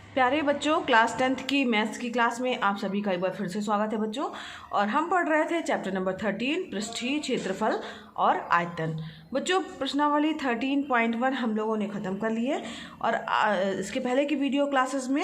प्यारे बच्चों, class 10th की मैथ्स की क्लास में आप सभी का एक बार फिर से स्वागत है बच्चों। और हम पढ़ रहे थे चैप्टर नंबर 13 पृष्ठीय क्षेत्रफल और आयतन। बच्चों, प्रश्नावली 13.1 हम लोगों ने ख़त्म कर ली है। और इसके पहले की वीडियो क्लासेस में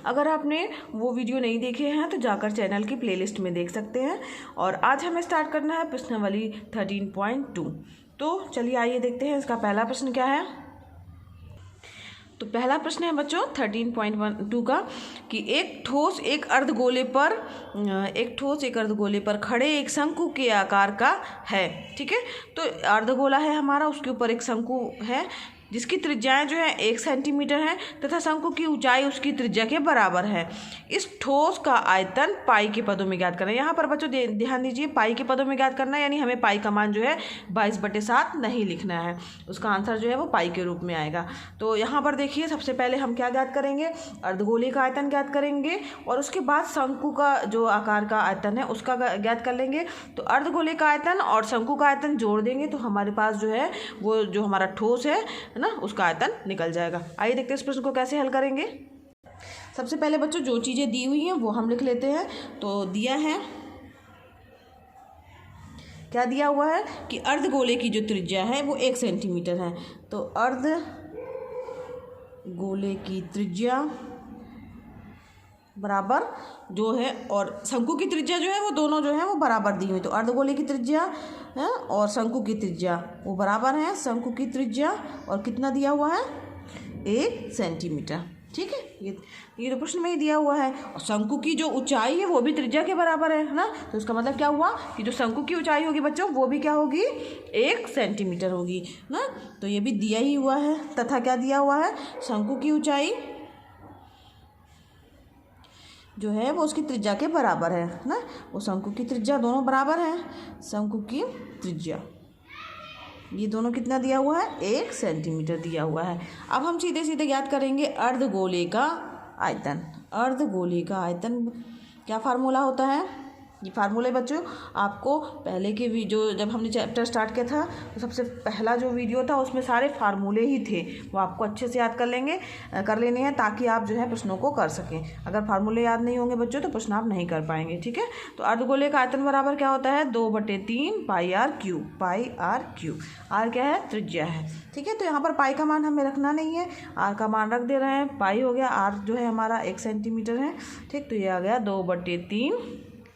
अगर आपने वो वीडियो नहीं देखे हैं तो जाकर चैनल की प्लेलिस्ट में देख सकते हैं। और आज हमें स्टार्ट करना है प्रश्नावली 13.2। तो चलिए आइए देखते हैं इसका पहला प्रश्न क्या है। तो पहला प्रश्न है बच्चों 13.12 का कि एक ठोस एक अर्धगोले पर खड़े एक शंकु के आकार का है। ठीक है, तो अर्धगोला है हमारा, उसके ऊपर एक शंकु है जिसकी त्रिज्याएं जो है 1 सेंटीमीटर है तथा शंकु की ऊंचाई उसकी त्रिज्या के बराबर है। इस ठोस का आयतन पाई के पदों में ज्ञात करना है। यहाँ पर बच्चों ध्यान दीजिए, पाई के पदों में ज्ञात करना है, यानी हमें पाई का मान जो है 22/7 नहीं लिखना है। उसका आंसर जो है वो पाई के रूप में आएगा। तो यहाँ पर देखिए, सबसे पहले हम क्या ज्ञात करेंगे, अर्धगोले का आयतन ज्ञात करेंगे और उसके बाद शंकु का जो आकार का आयतन है उसका ज्ञात कर लेंगे। तो अर्धगोले का आयतन और शंकु का आयतन जोड़ देंगे तो हमारे पास जो है वो जो हमारा ठोस है ना, उसका आयतन निकल जाएगा। आइए देखते हैं इस प्रश्न को कैसे हल करेंगे। सबसे पहले बच्चों जो चीज़ें दी हुई हैं वो हम लिख लेते हैं। तो दिया है, क्या दिया हुआ है कि अर्धगोले की जो त्रिज्या है वो 1 सेंटीमीटर है। तो अर्धगोले की त्रिज्या बराबर जो है, और शंकु की त्रिज्या जो है वो दोनों जो है वो बराबर दी हुई। तो अर्धगोले की त्रिज्या है और शंकु की त्रिज्या वो बराबर है। शंकु की त्रिज्या और कितना दिया हुआ है, 1 सेंटीमीटर। ठीक है, ये तो प्रश्न में ही दिया हुआ है। और शंकु की जो ऊंचाई है वो भी त्रिज्या के बराबर है ना। तो इसका मतलब क्या हुआ कि जो शंकु की ऊंचाई होगी बच्चों वो भी क्या होगी, 1 सेंटीमीटर होगी ना। तो ये भी दिया ही हुआ है। तथा क्या दिया हुआ है, शंकु की ऊंचाई जो है वो उसकी त्रिज्या के बराबर है ना। वो शंकु की त्रिज्या दोनों बराबर हैं। शंकु की त्रिज्या ये दोनों कितना दिया हुआ है, 1 सेंटीमीटर दिया हुआ है। अब हम सीधे सीधे ज्ञात करेंगे अर्धगोले का आयतन। अर्धगोले का आयतन क्या फार्मूला होता है, ये फार्मूले बच्चों आपको पहले के जो जब हमने चैप्टर स्टार्ट किया था तो सबसे पहला जो वीडियो था उसमें सारे फार्मूले ही थे, वो आपको अच्छे से याद कर लेने हैं ताकि आप जो है प्रश्नों को कर सकें। अगर फार्मूले याद नहीं होंगे बच्चों तो प्रश्न आप नहीं कर पाएंगे। ठीक है, तो अर्धगोले का आयतन बराबर क्या होता है, 2/3 pi r cube. Pi r cube, r क्या है, त्रिज्या है। ठीक है, तो यहाँ पर पाई का मान हमें रखना नहीं है, आर का मान रख दे रहे हैं। पाई हो गया, आर जो है हमारा 1 सेंटीमीटर है। ठीक, तो ये आ गया 2/3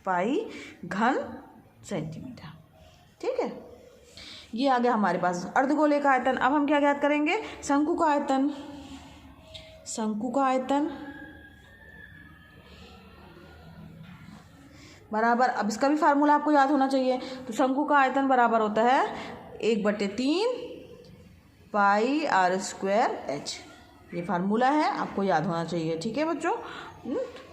पाई घन सेंटीमीटर। ठीक है, ये आ गया हमारे पास अर्धगोले का आयतन। अब हम क्या ज्ञात करेंगे, शंकु का आयतन। शंकु का आयतन बराबर, अब इसका भी फार्मूला आपको याद होना चाहिए। तो शंकु का आयतन बराबर होता है 1/3 पाई आर स्क्वायर एच। ये फार्मूला है, आपको याद होना चाहिए। ठीक है बच्चों,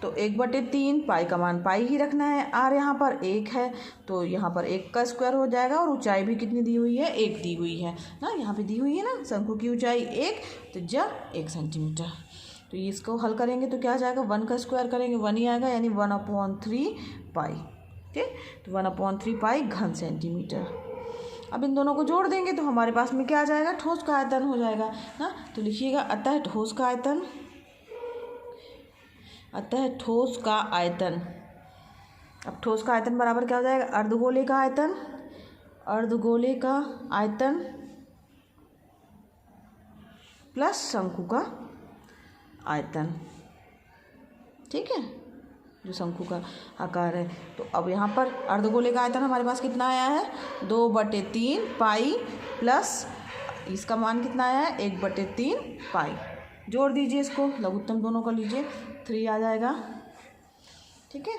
तो 1/3 पाई का मान पाई ही रखना है। आर यहाँ पर 1 है तो यहाँ पर 1 का स्क्वायर हो जाएगा। और ऊंचाई भी कितनी दी हुई है, 1 दी हुई है ना, यहाँ पे दी हुई है ना। शंकु की ऊंचाई 1, त्रिज्या 1 सेंटीमीटर। तो इसको हल करेंगे तो क्या आ जाएगा, 1 का स्क्वायर करेंगे 1 ही आएगा, यानी 1/3 पाई। ठीक, तो 1/3 पाई घन सेंटीमीटर। अब इन दोनों को जोड़ देंगे तो हमारे पास में क्या आ जाएगा, ठोस का आयतन हो जाएगा ना। तो लिखिएगा, अतः ठोस का आयतन। अतः ठोस का आयतन, अब ठोस का आयतन बराबर क्या हो जाएगा, अर्धगोले का आयतन। अर्धगोले का आयतन प्लस शंकु का आयतन। ठीक है, जो शंकु का आकार है। तो अब यहाँ पर अर्धगोले का आयतन हमारे पास कितना आया है, 2/3 पाई प्लस इसका मान कितना आया है, 1/3 पाई। जोड़ दीजिए इसको, लघुत्तम दोनों का लीजिए, 3 आ जाएगा। ठीक है,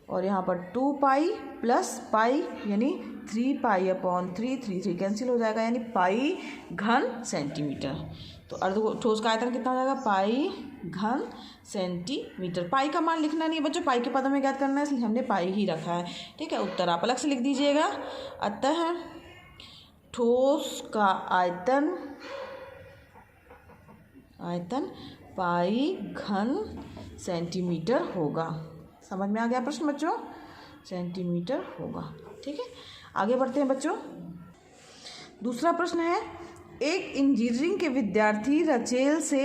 और यहाँ पर 2 पाई प्लस पाई यानी 3 पाई/3, 3 कैंसिल हो जाएगा, यानी पाई घन सेंटीमीटर। तो ठोस का आयतन कितना हो जाएगा, पाई घन सेंटीमीटर। पाई का मान लिखना नहीं है बच्चों, पाई के पदों में ज्ञात करना है, इसलिए हमने पाई ही रखा है। ठीक है, उत्तर आप अलग से लिख दीजिएगा। अतः ठोस का आयतन पाई घन सेंटीमीटर होगा। समझ में आ गया प्रश्न बच्चों, सेंटीमीटर होगा। ठीक है, आगे बढ़ते हैं बच्चों। दूसरा प्रश्न है एक इंजीनियरिंग के विद्यार्थी रचेल से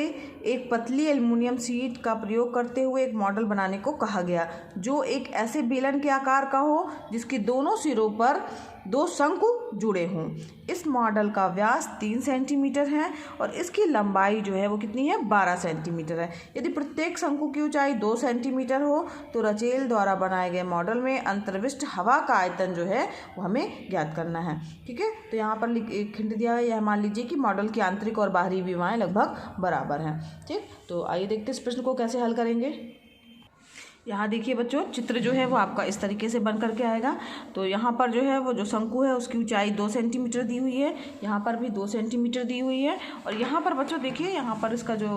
एक पतली एल्युमिनियम शीट का प्रयोग करते हुए एक मॉडल बनाने को कहा गया जो एक ऐसे बेलन के आकार का हो जिसके दोनों सिरों पर दो शंकु जुड़े हों। इस मॉडल का व्यास 3 सेंटीमीटर है और इसकी लंबाई जो है वो कितनी है, 12 सेंटीमीटर है। यदि प्रत्येक शंकु की ऊंचाई 2 सेंटीमीटर हो तो रचेल द्वारा बनाए गए मॉडल में अंतर्विष्ट हवा का आयतन जो है वो हमें ज्ञात करना है। ठीक है, तो यहाँ पर एक हिंट दिया है, यह मान लीजिए कि मॉडल की आंतरिक और बाहरी विमाएँ लगभग बराबर हैं। ठीक, तो आइए देखते हैं इस प्रश्न को कैसे हल करेंगे। यहाँ देखिए बच्चों, चित्र जो है वो आपका इस तरीके से बन करके आएगा। तो यहाँ पर जो है वो जो शंकु है उसकी ऊंचाई 2 सेंटीमीटर दी हुई है, यहाँ पर भी 2 सेंटीमीटर दी हुई है और यहाँ पर बच्चों देखिए यहाँ पर इसका जो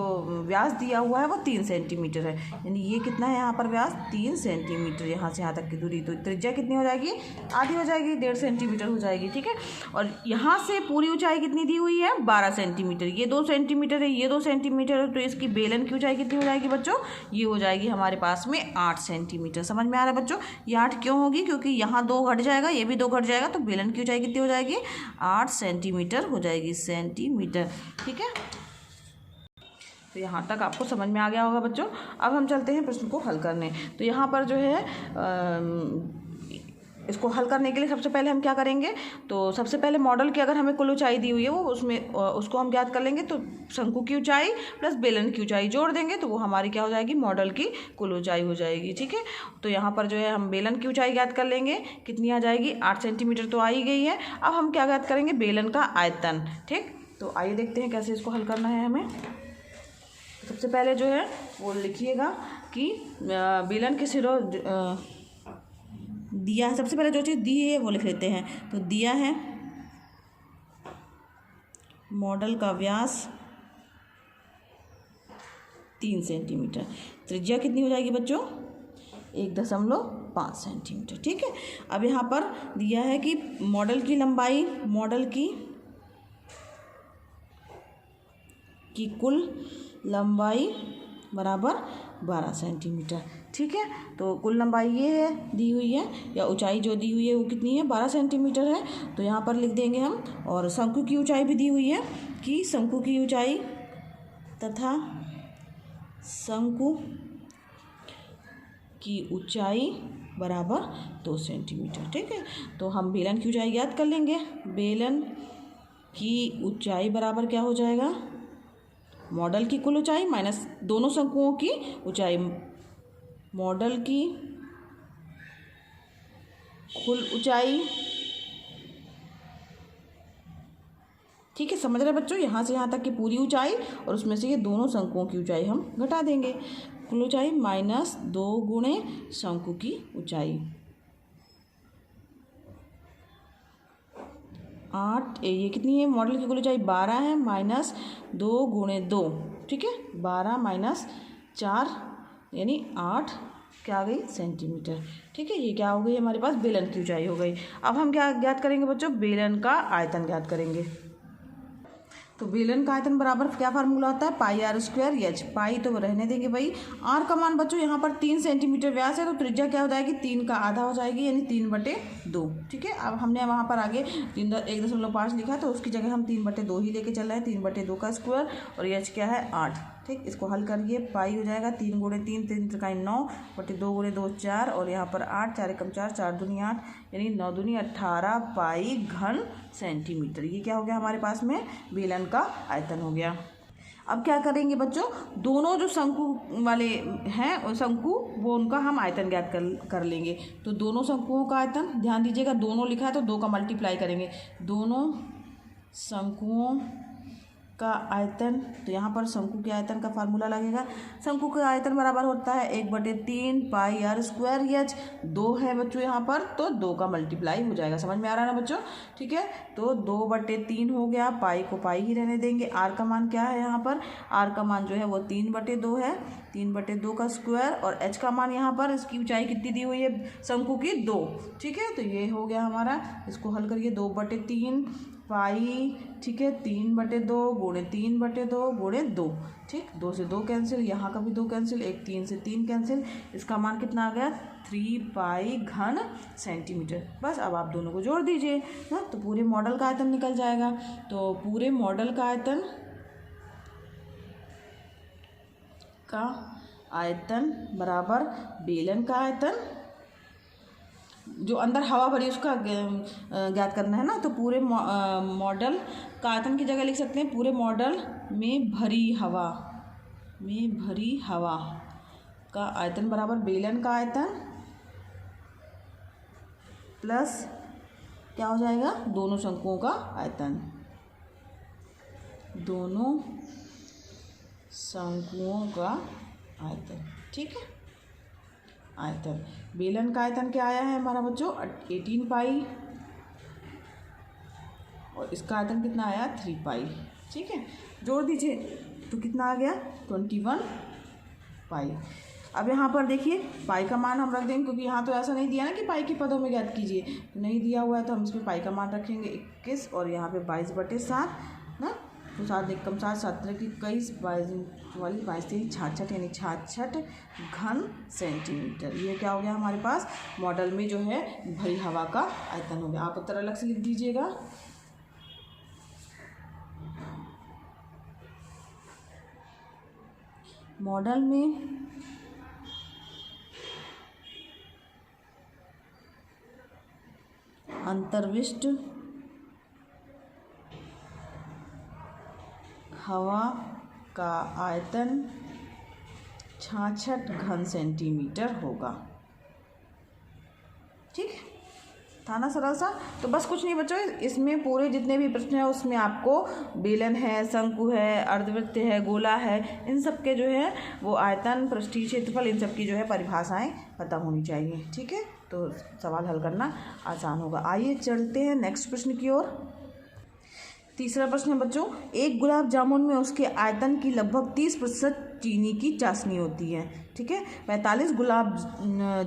व्यास दिया हुआ है वो 3 सेंटीमीटर है। यानी ये कितना है यहाँ पर व्यास, 3 सेंटीमीटर यहाँ से यहाँ तक की दूरी। तो त्रिज्या कितनी हो जाएगी, आधी हो जाएगी, 1.5 सेंटीमीटर हो जाएगी। ठीक है, और यहाँ से पूरी ऊँचाई कितनी दी हुई है, 12 सेंटीमीटर। ये 2 सेंटीमीटर है, ये 2 सेंटीमीटर है, तो इसकी बेलन की ऊँचाई कितनी हो जाएगी बच्चों, ये हो जाएगी हमारे पास में 8 सेंटीमीटर। समझ में आ रहा है बच्चों, ये 8 क्यों होगी, क्योंकि यहाँ 2 घट जाएगा, ये भी 2 घट जाएगा, तो बेलन की ऊंचाई कितनी हो जाएगी, 8 सेंटीमीटर हो जाएगी, सेंटीमीटर। ठीक है, तो यहाँ तक आपको समझ में आ गया होगा बच्चों। अब हम चलते हैं प्रश्न को हल करने। तो यहाँ पर जो है इसको हल करने के लिए सबसे पहले हम क्या करेंगे, तो सबसे पहले मॉडल की अगर हमें कुल ऊंचाई दी हुई है वो उसको हम ज्ञात कर लेंगे। तो शंकु की ऊंचाई प्लस बेलन की ऊंचाई जोड़ देंगे तो वो हमारी क्या हो जाएगी, मॉडल की कुल ऊंचाई हो जाएगी। ठीक है, तो यहाँ पर जो है हम बेलन की ऊंचाई ज्ञात कर लेंगे, कितनी आ जाएगी, 8 सेंटीमीटर तो आ ही गई है। अब हम क्या ज्ञात करेंगे, बेलन का आयतन। ठीक, तो आइए देखते हैं कैसे इसको हल करना है हमें। सबसे पहले जो है वो लिखिएगा कि बेलन के सिरों दिया है, सबसे पहले जो चीज़ दी है वो लिख लेते हैं। तो दिया है मॉडल का व्यास 3 सेंटीमीटर, त्रिज्या कितनी हो जाएगी बच्चों, 1.5 सेंटीमीटर। ठीक है, अब यहाँ पर दिया है कि मॉडल की लंबाई, मॉडल की कुल लंबाई बराबर 12 सेंटीमीटर। ठीक है, तो कुल लंबाई ये है दी हुई है, या ऊंचाई जो दी हुई है वो कितनी है, 12 सेंटीमीटर है। तो यहाँ पर लिख देंगे हम, और शंकु की ऊंचाई भी दी हुई है कि शंकु की ऊंचाई तथा शंकु की ऊंचाई बराबर 2 सेंटीमीटर। ठीक है, तो हम बेलन की ऊंचाई ज्ञात कर लेंगे। बेलन की ऊंचाई बराबर क्या हो जाएगा, मॉडल की कुल ऊंचाई माइनस दोनों शंकुओं की ऊंचाई, मॉडल की कुल ऊंचाई। ठीक है, समझ रहे बच्चों, यहाँ से यहाँ तक की पूरी ऊंचाई और उसमें से ये दोनों शंकुओं की ऊंचाई हम घटा देंगे। कुल ऊंचाई माइनस 2 गुणे शंकु की ऊंचाई, 8, ये कितनी है, मॉडल की कुल ऊंचाई 12 है, माइनस 2 गुणे 2। ठीक है, 12 माइनस 4 यानी 8 क्या आ गई, सेंटीमीटर। ठीक है, ये क्या हो गई हमारे पास, बेलन की ऊंचाई हो गई। अब हम क्या ज्ञात करेंगे बच्चों, बेलन का आयतन ज्ञात करेंगे। तो बेलन का आयतन बराबर क्या फार्मूला होता है, पाई आर स्क्वायर एच। पाई तो रहने देंगे भाई, आर का मान बच्चों यहाँ पर 3 सेंटीमीटर व्यास है, तो त्रिज्या क्या हो जाएगी, 3 का आधा हो जाएगी, यानी 3/2। ठीक है, अब हमने वहाँ पर आगे 1.5 लिखा है तो उसकी जगह हम 3/2 ही लेके चल रहे हैं, 3/2 का स्क्वायर, और एच क्या है, 8। ठीक, इसको हल करिए, पाई हो जाएगा 3 गुणे 3, 3 त्रिकाई 9, 2 गुणे 2 4, और यहाँ पर 8, 4 एकम 4, 4 दूनी 8, यानी 9 दूनी 18 पाई घन सेंटीमीटर। ये क्या हो गया हमारे पास में, बेलन का आयतन हो गया। अब क्या करेंगे बच्चों, दोनों जो शंकु वाले हैं शंकु, वो उनका हम आयतन ज्ञात कर लेंगे। तो दोनों शंकुओं का आयतन, ध्यान दीजिएगा दोनों लिखा है तो 2 का मल्टीप्लाई करेंगे, दोनों शंकुओं का आयतन। तो यहाँ पर शंकु के आयतन का फार्मूला लगेगा, शंकु का आयतन बराबर होता है 1/3 पाई आर स्क्वायर एच। 2 है बच्चों यहाँ पर, तो 2 का मल्टीप्लाई हो जाएगा। समझ में आ रहा है ना बच्चों, ठीक है, तो 2/3 हो गया, पाई को पाई ही रहने देंगे। आर का मान क्या है यहाँ पर, आर का मान जो है वो 3/2 है, 3/2 का स्क्वायर, और एच का मान यहाँ पर, इसकी ऊंचाई कितनी दी हुई है शंकु की, 2। ठीक है, तो ये हो गया हमारा, इसको हल करिए, 2/3 पाई, ठीक है, 3/2 गुणे 3/2 गुणे 2, ठीक, 2 से 2 कैंसिल, यहाँ का भी 2 कैंसिल, 3 से 3 कैंसिल, इसका मान कितना आ गया 3 पाई घन सेंटीमीटर। बस अब आप दोनों को जोड़ दीजिए ना, तो पूरे मॉडल का आयतन निकल जाएगा। तो पूरे मॉडल का आयतन बराबर बेलन का आयतन, जो अंदर हवा भरी उसका ज्ञात करना है ना, तो पूरे मॉडल का आयतन की जगह लिख सकते हैं पूरे मॉडल में भरी हवा का आयतन बराबर बेलन का आयतन प्लस क्या हो जाएगा, दोनों शंकुओं का आयतन, दोनों शंकुओं का आयतन, ठीक है। आयतन बेलन का आयतन क्या आया है हमारा बच्चों 18 पाई, और इसका आयतन कितना आया 3 पाई, ठीक है। जोड़ दीजिए तो कितना आ गया 21 पाई। अब यहाँ पर देखिए पाई का मान हम रख देंगे, क्योंकि यहाँ तो ऐसा नहीं दिया ना कि पाई के पदों में ज्ञात कीजिए, तो नहीं दिया हुआ है, तो हम इसमें पाई का मान रखेंगे 21 और यहाँ पे 22/7 ना, तो 7 एकम 7 7 की 21 22 22 66 यानी 66 घन सेंटीमीटर। ये क्या हो गया हमारे पास मॉडल में जो है भरी हवा का आयतन हो गया। आप उत्तर अलग से लिख दीजिएगा। मॉडल में अंतर्विष्ट हवा का आयतन 66 घन सेंटीमीटर होगा, ठीक था ना सरल सा। तो बस कुछ नहीं बच्चों, इसमें पूरे जितने भी प्रश्न हैं उसमें आपको बेलन है, शंकु है, अर्धवृत्त है, गोला है, इन सब के जो है वो आयतन, पृष्ठीय क्षेत्रफल, इन सब की जो है परिभाषाएं पता होनी चाहिए, ठीक है। तो सवाल हल करना आसान होगा। आइए चलते हैं नेक्स्ट प्रश्न की ओर। तीसरा प्रश्न है बच्चों, एक गुलाब जामुन में उसके आयतन की लगभग 30% चीनी की चाशनी होती है, ठीक है। 45 गुलाब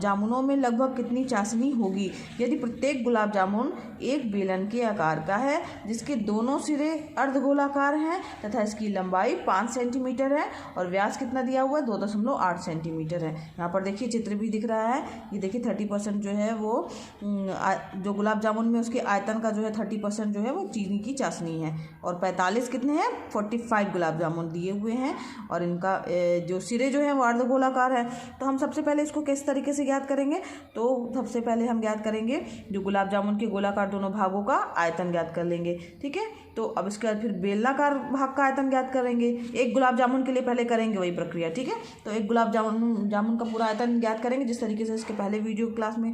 जामुनों में लगभग कितनी चाशनी होगी यदि प्रत्येक गुलाब जामुन एक बेलन के आकार का है, जिसके दोनों सिरे अर्धगोलाकार हैं तथा इसकी लंबाई 5 सेंटीमीटर है और व्यास कितना दिया हुआ है 2.8 सेंटीमीटर है। यहाँ पर देखिए चित्र भी दिख रहा है, ये देखिए 30% जो है वो जो गुलाब जामुन में उसके आयतन का जो है 30% जो है वो चीनी की चाशनी है, और 45 कितने हैं 45 गुलाब जामुन दिए हुए हैं, और इनका जो सिरे जो है वो अर्धगोलाकार है। तो हम सबसे पहले इसको किस तरीके से ज्ञात करेंगे, तो सबसे पहले हम ज्ञात करेंगे जो गुलाब जामुन के गोलाकार दोनों भागों का आयतन ज्ञात कर लेंगे, ठीक है। तो अब इसके बाद फिर बेलनाकार भाग का आयतन ज्ञात करेंगे, एक गुलाब जामुन के लिए पहले करेंगे वही प्रक्रिया, ठीक है। तो एक गुलाब जामुन का पूरा आयतन ज्ञात करेंगे जिस तरीके से इसके पहले वीडियो क्लास में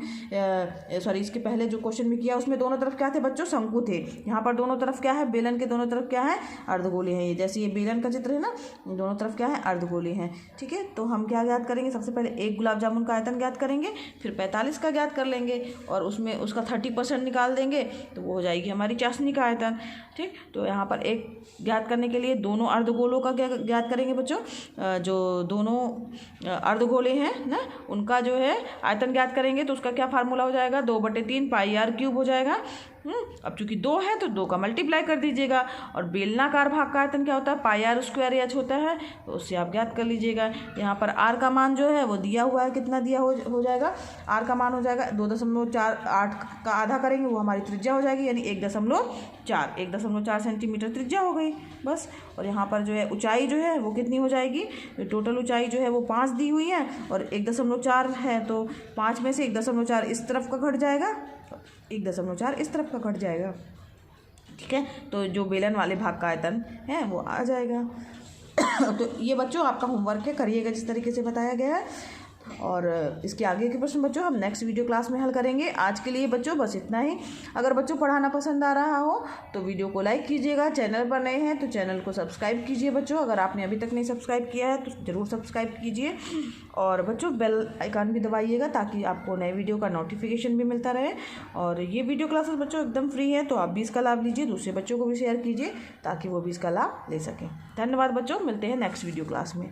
इसके पहले जो क्वेश्चन में किया उसमें दोनों तरफ क्या थे बच्चों, शंकु थे। यहाँ पर दोनों तरफ क्या है, बेलन के दोनों तरफ क्या है, अर्धगोले हैं। ये जैसे ये बेलन का चित्र है ना, दोनों तरफ क्या है, अर्धगोले हैं, ठीक है। तो हम क्या ज्ञात करेंगे, सबसे पहले एक गुलाब जामुन का आयतन ज्ञात करेंगे, फिर 45 का ज्ञात कर लेंगे और उसमें उसका 30% निकाल देंगे, तो वो हो जाएगी हमारी चाशनी का आयतन, ठीक। तो यहाँ पर एक ज्ञात करने के लिए दोनों अर्धगोलों का ज्ञात करेंगे बच्चों, जो दोनों अर्धगोले हैं ना उनका जो है आयतन ज्ञात करेंगे, तो उसका क्या फार्मूला हो जाएगा 2/3 पाई r क्यूब हो जाएगा। अब चूंकि 2 है तो 2 का मल्टीप्लाई कर दीजिएगा, और बेलनाकार भाग का आयतन क्या होता है पाई r स्क्वायर h होता है, तो उससे आप ज्ञात कर लीजिएगा। यहाँ पर r का मान जो है वो दिया हुआ है, कितना दिया हो जाएगा, r का मान हो जाएगा 2.48 का आधा करेंगे वो हमारी त्रिज्या हो जाएगी, यानी 1.4 सेंटीमीटर त्रिज्या हो गई बस। और यहाँ पर जो है ऊंचाई जो है वो कितनी हो जाएगी, टोटल ऊंचाई जो है वो 5 दी हुई है और 1.4 है, तो 5 में से 1.4 इस तरफ का घट जाएगा, 1.4 इस तरफ का घट जाएगा, ठीक है। तो जो बेलन वाले भाग का आयतन है वो आ जाएगा। तो ये बच्चों आपका होमवर्क है, करिएगा जिस तरीके से बताया गया है, और इसके आगे के प्रश्न बच्चों हम नेक्स्ट वीडियो क्लास में हल करेंगे। आज के लिए बच्चों बस इतना ही। अगर बच्चों पढ़ाना पसंद आ रहा हो तो वीडियो को लाइक कीजिएगा, चैनल पर नए हैं तो चैनल को सब्सक्राइब कीजिए बच्चों, अगर आपने अभी तक नहीं सब्सक्राइब किया है तो ज़रूर सब्सक्राइब कीजिए, और बच्चों बेल आइकन भी दबाइएगा ताकि आपको नए वीडियो का नोटिफिकेशन भी मिलता रहे। और ये वीडियो क्लासेस बच्चों एकदम फ्री है, तो आप भी इसका लाभ लीजिए, दूसरे बच्चों को भी शेयर कीजिए ताकि वो भी इसका लाभ ले सकें। धन्यवाद बच्चों, मिलते हैं नेक्स्ट वीडियो क्लास में।